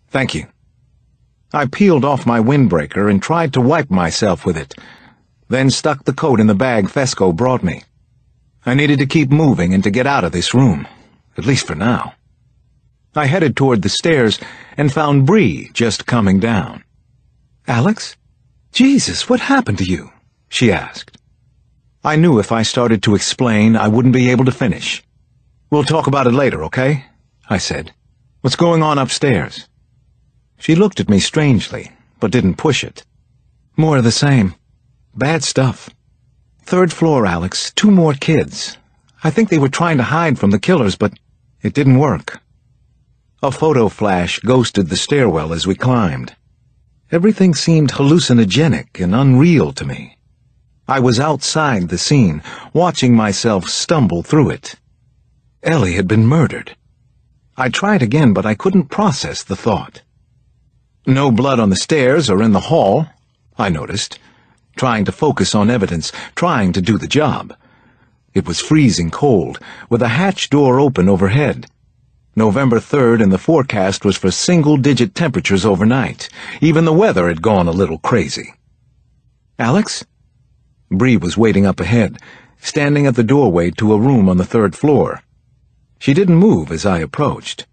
Thank you. I peeled off my windbreaker and tried to wipe myself with it, then stuck the coat in the bag Fesco brought me. I needed to keep moving and to get out of this room, at least for now. I headed toward the stairs and found Bree just coming down. "Alex? Jesus, what happened to you?" she asked. I knew if I started to explain, I wouldn't be able to finish. "We'll talk about it later, okay?" I said. "What's going on upstairs?" She looked at me strangely, but didn't push it. "More of the same. Bad stuff. 3rd floor, Alex. 2 more kids. I think they were trying to hide from the killers, but it didn't work." A photo flash ghosted the stairwell as we climbed. Everything seemed hallucinogenic and unreal to me. I was outside the scene, watching myself stumble through it. Ellie had been murdered. I tried again, but I couldn't process the thought. No blood on the stairs or in the hall, I noticed, trying to focus on evidence, trying to do the job. It was freezing cold, with a hatch door open overhead. November 3rd, and the forecast was for single-digit temperatures overnight. Even the weather had gone a little crazy. "Alex?" Bree was waiting up ahead, standing at the doorway to a room on the 3rd floor. She didn't move as I approached.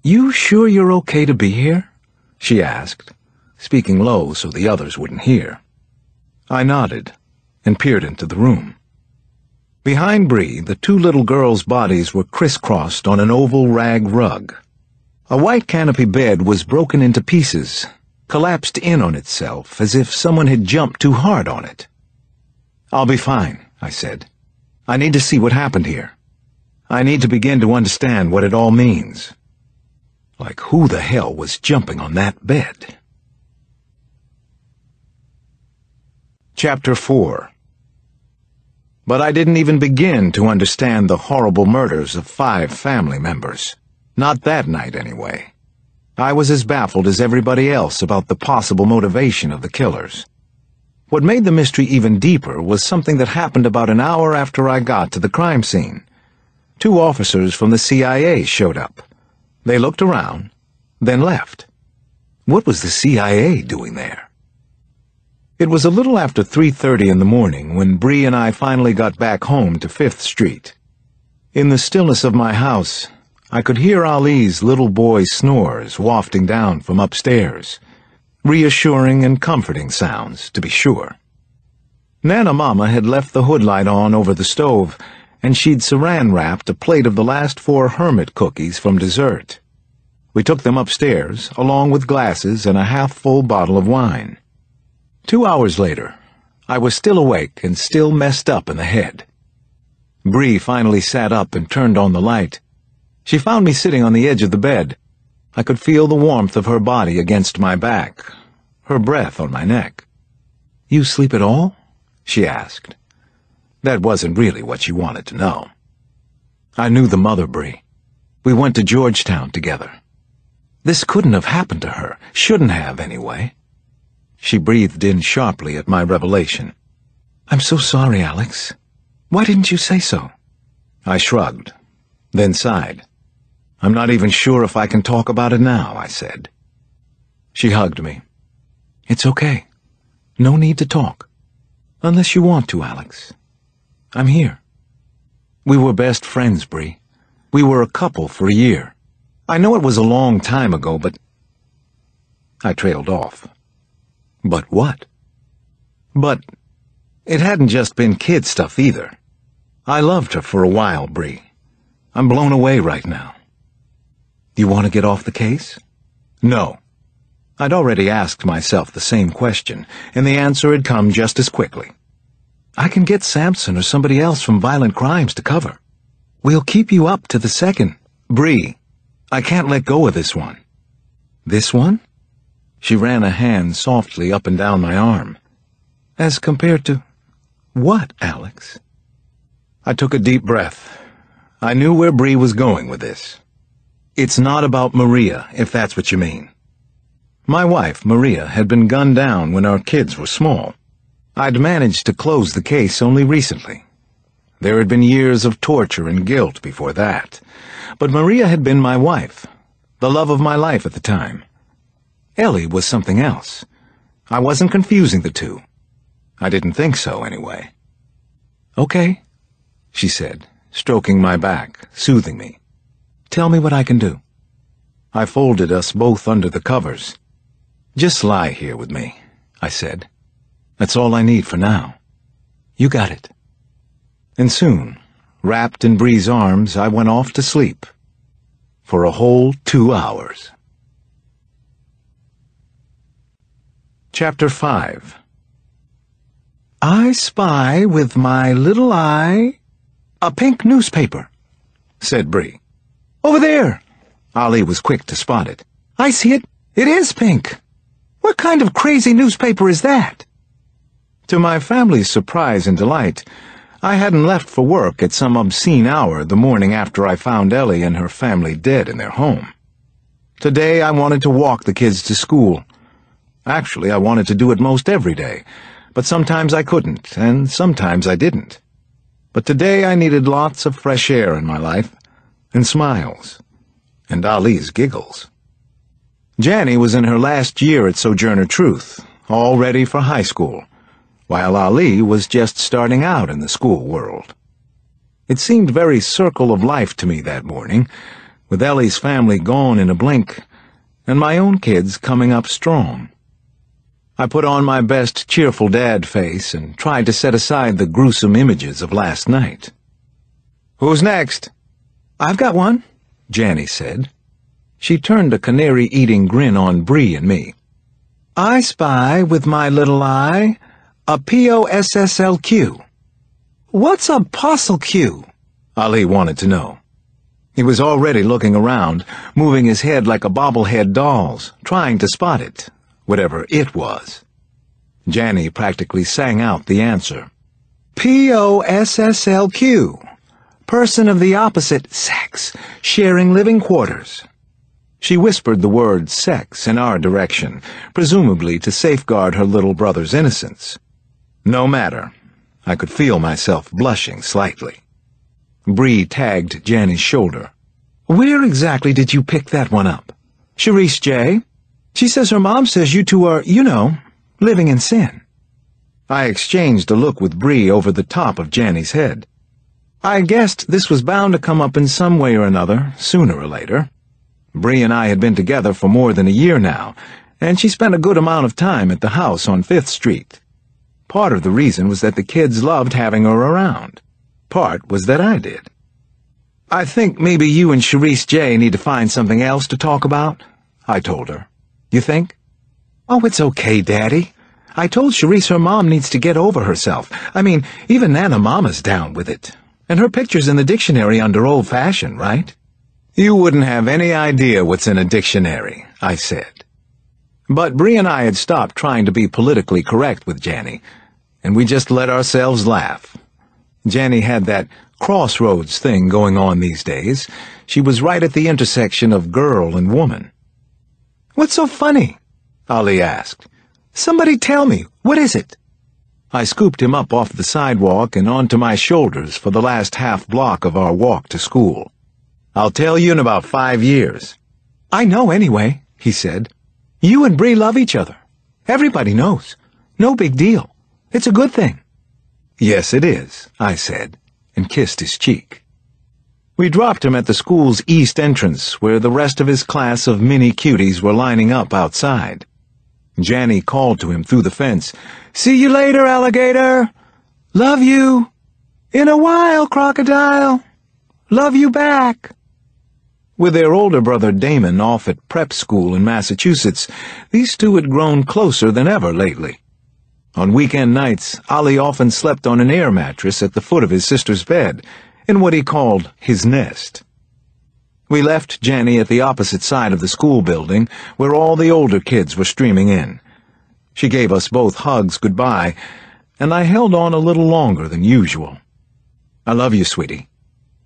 "You sure you're okay to be here?" she asked, speaking low so the others wouldn't hear. I nodded and peered into the room. Behind Bree, the 2 little girls' bodies were crisscrossed on an oval rag rug. A white canopy bed was broken into pieces, collapsed in on itself as if someone had jumped too hard on it. "I'll be fine," I said. "I need to see what happened here. I need to begin to understand what it all means. Like, who the hell was jumping on that bed?" Chapter 4. But I didn't even begin to understand the horrible murders of 5 family members. Not that night, anyway. I was as baffled as everybody else about the possible motivation of the killers. What made the mystery even deeper was something that happened about an hour after I got to the crime scene. 2 officers from the CIA showed up. They looked around, then left. What was the CIA doing there? It was a little after 3:30 in the morning when Bree and I finally got back home to 5th Street. In the stillness of my house, I could hear Ali's little boy snores wafting down from upstairs. Reassuring and comforting sounds, to be sure. Nana Mama had left the hood light on over the stove, and she'd saran-wrapped a plate of the last 4 hermit cookies from dessert. We took them upstairs, along with glasses and a half-full bottle of wine. 2 hours later, I was still awake and still messed up in the head. Bree finally sat up and turned on the light. She found me sitting on the edge of the bed. I could feel the warmth of her body against my back, her breath on my neck. "You sleep at all?" she asked. That wasn't really what she wanted to know. I knew the mother, Bree. We went to Georgetown together. This couldn't have happened to her, shouldn't have anyway. She breathed in sharply at my revelation. "I'm so sorry, Alex. Why didn't you say so?" I shrugged, then sighed. "I'm not even sure if I can talk about it now," I said. She hugged me. "It's okay. No need to talk. Unless you want to, Alex. I'm here. We were best friends, Bree. We were a couple for a year. I know it was a long time ago, but—" I trailed off. But what? But it hadn't just been kid stuff either. I loved her for a while, Bree. I'm blown away right now. "You want to get off the case?" "No." I'd already asked myself the same question, and the answer had come just as quickly. "I can get Sampson or somebody else from Violent Crimes to cover. We'll keep you up to the second." "Bree, I can't let go of this one." "This one?" She ran a hand softly up and down my arm. "As compared to what, Alex?" I took a deep breath. I knew where Bree was going with this. "It's not about Maria, if that's what you mean. My wife, Maria, had been gunned down when our kids were small. I'd managed to close the case only recently. There had been years of torture and guilt before that. But Maria had been my wife, the love of my life at the time. Ellie was something else. I wasn't confusing the two. I didn't think so, anyway. "Okay," she said, stroking my back, soothing me. "Tell me what I can do." I folded us both under the covers. "Just lie here with me," I said. "That's all I need for now." "You got it." And soon, wrapped in Bree's arms, I went off to sleep. For a whole 2 hours. Chapter 5. "I spy with my little eye a pink newspaper," said Bree. "Over there!" Ali was quick to spot it. "I see it. It is pink. What kind of crazy newspaper is that?" To my family's surprise and delight, I hadn't left for work at some obscene hour the morning after I found Ellie and her family dead in their home. Today I wanted to walk the kids to school. Actually, I wanted to do it most every day, but sometimes I couldn't, and sometimes I didn't. But today I needed lots of fresh air in my life, and smiles, and Ali's giggles. Janny was in her last year at Sojourner Truth, all ready for high school, while Ali was just starting out in the school world. It seemed very circle of life to me that morning, with Ellie's family gone in a blink, and my own kids coming up strong. I put on my best cheerful dad face and tried to set aside the gruesome images of last night. "Who's next?" "I've got one," Janny said. She turned a canary-eating grin on Bree and me. "I spy with my little eye a POSSLQ." "What's a POSSLQ?" Ali wanted to know. He was already looking around, moving his head like a bobblehead doll's, trying to spot it, whatever it was. Janny practically sang out the answer. "POSSLQ. Person of the opposite sex, sharing living quarters." She whispered the word sex in our direction, presumably to safeguard her little brother's innocence. No matter. I could feel myself blushing slightly. Bree tagged Janny's shoulder. "Where exactly did you pick that one up?" "Charisse J. She says her mom says you two are, living in sin." I exchanged a look with Bree over the top of Janny's head. I guessed this was bound to come up in some way or another, sooner or later. Bree and I had been together for more than a year now, and she spent a good amount of time at the house on 5th Street. Part of the reason was that the kids loved having her around. Part was that I did. "I think maybe you and Charisse J need to find something else to talk about," I told her. "You think?" "Oh, it's okay, Daddy. I told Charisse her mom needs to get over herself. I mean, even Nana Mama's down with it. And her picture's in the dictionary under old-fashioned, right?" "You wouldn't have any idea what's in a dictionary," I said. But Bree and I had stopped trying to be politically correct with Janny, and we just let ourselves laugh. Janny had that crossroads thing going on these days. She was right at the intersection of girl and woman. "What's so funny?" Ali asked. "Somebody tell me, what is it?" I scooped him up off the sidewalk and onto my shoulders for the last half block of our walk to school. "I'll tell you in about 5 years. "I know anyway," he said. "You and Bree love each other. Everybody knows. No big deal. It's a good thing." "Yes, it is," I said, and kissed his cheek. We dropped him at the school's east entrance, where the rest of his class of mini cuties were lining up outside. Janny called to him through the fence, "See you later, alligator! Love you! In a while, crocodile! Love you back!" With their older brother Damon off at prep school in Massachusetts, these two had grown closer than ever lately. On weekend nights, Ali often slept on an air mattress at the foot of his sister's bed, in what he called his nest. We left Janny at the opposite side of the school building, where all the older kids were streaming in. She gave us both hugs goodbye, and I held on a little longer than usual. "I love you, sweetie.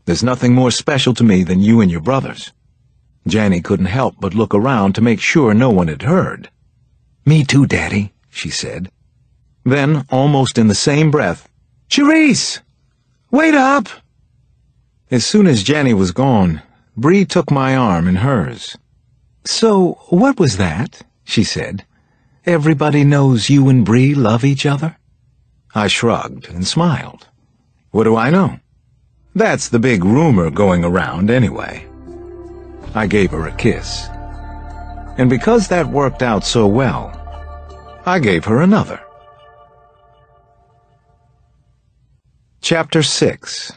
There's nothing more special to me than you and your brothers." Janny couldn't help but look around to make sure no one had heard. "Me too, Daddy," she said. Then, almost in the same breath, "Charisse! Wait up!" As soon as Janny was gone, Bree took my arm in hers. "So, what was that?" she said. "Everybody knows you and Bree love each other?" I shrugged and smiled. What do I know? That's the big rumor going around anyway. I gave her a kiss. And because that worked out so well, I gave her another. Chapter 6.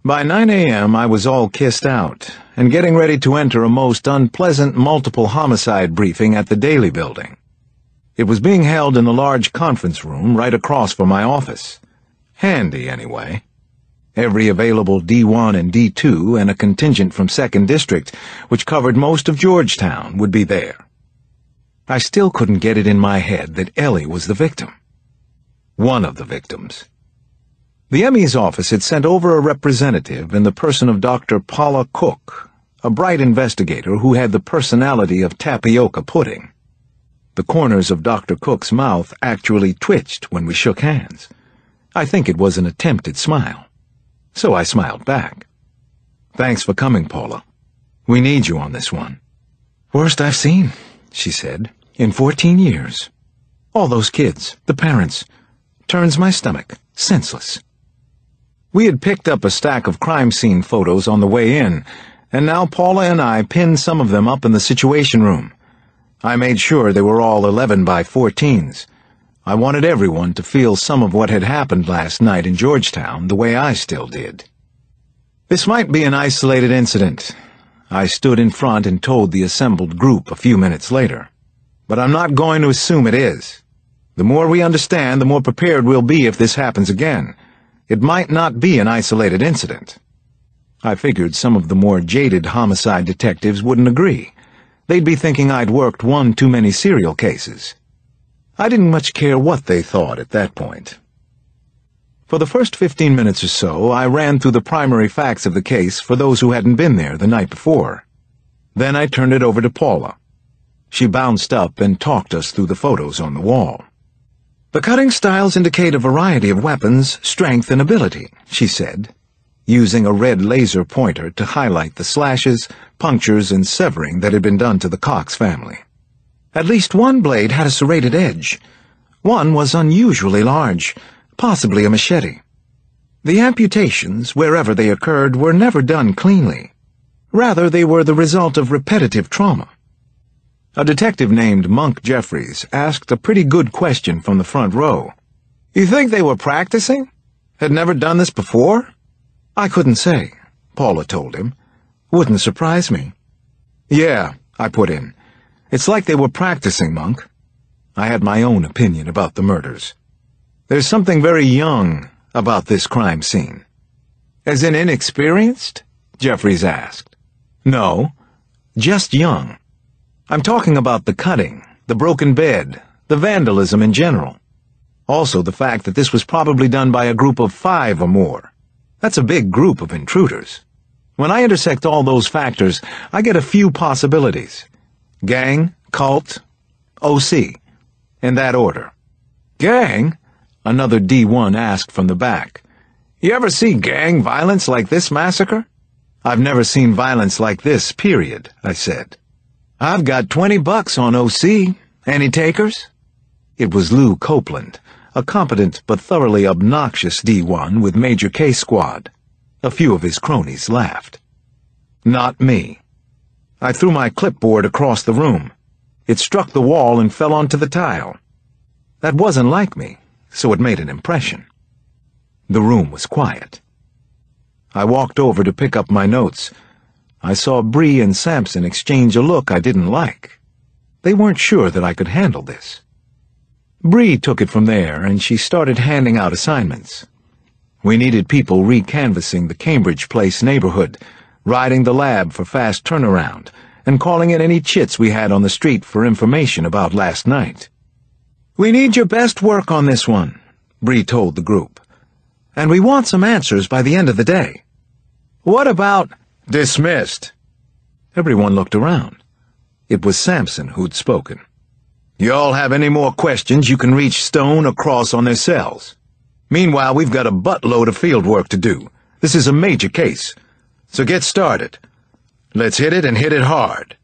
By 9 a.m. I was all kissed out and getting ready to enter a most unpleasant multiple homicide briefing at the Daily Building. It was being held in a large conference room right across from my office. Handy, anyway. Every available D1 and D2 and a contingent from 2nd District, which covered most of Georgetown, would be there. I still couldn't get it in my head that Ellie was the victim. One of the victims. The ME's office had sent over a representative in the person of Dr. Paula Cook, a bright investigator who had the personality of tapioca pudding. The corners of Dr. Cook's mouth actually twitched when we shook hands. I think it was an attempted smile. So I smiled back. "Thanks for coming, Paula. We need you on this one." "Worst I've seen," she said, "in 14 years. All those kids, the parents. Turns my stomach. Senseless." We had picked up a stack of crime scene photos on the way in, and now Paula and I pinned some of them up in the Situation Room. I made sure they were all 11 by 14s. I wanted everyone to feel some of what had happened last night in Georgetown the way I still did. This might be an isolated incident. I stood in front and told the assembled group a few minutes later. But I'm not going to assume it is. The more we understand, the more prepared we'll be if this happens again. It might not be an isolated incident. I figured some of the more jaded homicide detectives wouldn't agree. They'd be thinking I'd worked one too many serial cases. I didn't much care what they thought at that point. For the first 15 minutes or so, I ran through the primary facts of the case for those who hadn't been there the night before. Then I turned it over to Paula. She bounced up and talked us through the photos on the wall. "The cutting styles indicate a variety of weapons, strength, and ability," she said, using a red laser pointer to highlight the slashes, punctures, and severing that had been done to the Cox family. At least one blade had a serrated edge. One was unusually large, possibly a machete. The amputations, wherever they occurred, were never done cleanly. Rather, they were the result of repetitive trauma. A detective named Monk Jeffries asked a pretty good question from the front row. "You think they were practicing? Had never done this before?" "I couldn't say," Paula told him. "Wouldn't surprise me." "Yeah," I put in. "It's like they were practicing, Monk." I had my own opinion about the murders. There's something very young about this crime scene. "As in inexperienced?" Jeffries asked. "No, just young. I'm talking about the cutting, the broken bed, the vandalism in general. Also the fact that this was probably done by a group of 5 or more. That's a big group of intruders. When I intersect all those factors, I get a few possibilities. Gang, cult, OC. In that order." "Gang?" another D1 asked from the back. "You ever see gang violence like this massacre?" "I've never seen violence like this, period," I said. "I've got $20 on OC. Any takers?" It was Lou Copeland, a competent but thoroughly obnoxious D1 with Major K Squad. A few of his cronies laughed. Not me. I threw my clipboard across the room. It struck the wall and fell onto the tile. That wasn't like me, so it made an impression. The room was quiet. I walked over to pick up my notes. I saw Bree and Sampson exchange a look I didn't like. They weren't sure that I could handle this. Bree took it from there, and she started handing out assignments. We needed people recanvassing the Cambridge Place neighborhood, riding the lab for fast turnaround, and calling in any chits we had on the street for information about last night. "We need your best work on this one," Bree told the group. "And we want some answers by the end of the day." "What about—" "Dismissed." Everyone looked around. It was Sampson who'd spoken. "You all have any more questions, you can reach Stone or Cross on their cells. Meanwhile, we've got a buttload of field work to do. This is a major case. So get started. Let's hit it and hit it hard."